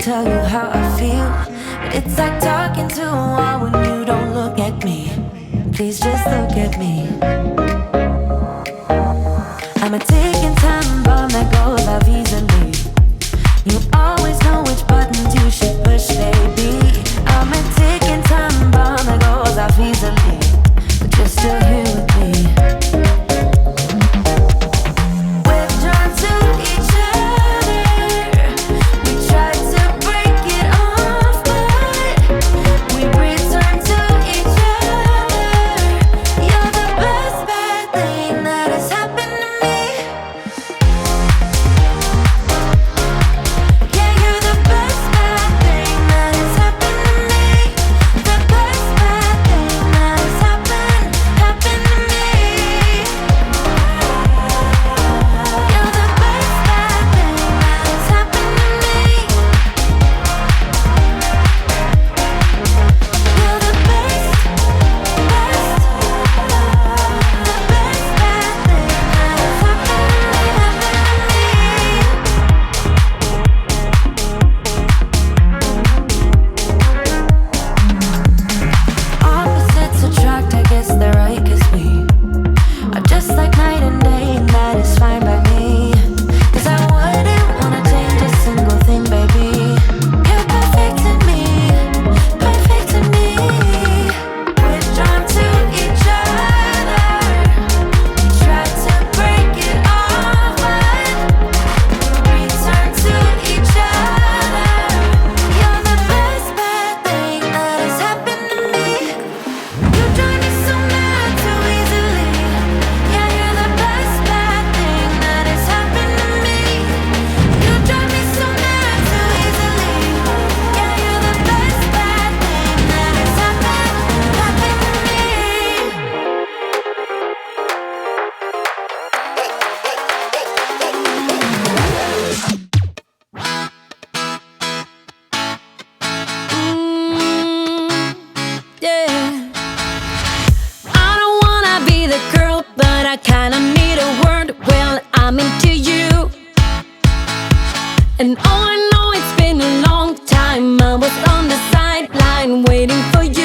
tell you how I feel, but it's like talking to a wall when you don't look at me. Please just look at me. I'm a ticking time bomb that goes off easily. You always know which buttons you should push, baby. I'm a ticking time bomb that goes off easily, but you're still here with me. We're drawn to each other. We try to break it off, but we return to each other. You're the best bad thing that has happened to me. Yeah, you're the best bad thing that has happened to me. The best bad thing that has happened to me. You're the best bad thing that has happened to me. You're the best, the best bad thing that has happened to me. Opposites attract, I guess they're right, 'cause we are just like night and day, and that is fine by me. 'Cause I wouldn't wanna change a single thing, baby. You're perfect to me, perfect to me. We're drawn to each other. We try to break it off, but return to each other. You're the best bad thing that has happened to me. You drive me so mad too easily. Yeah, you're the best bad thing that has happened to me. You drive me so mad too easily. Yeah, you're the best bad thing that has happened to me. Yeah. I don't wanna be the girl, but I kinda need a word. Well, I'm into you, and oh, I know it's been a long time. I was on the sideline waiting for you.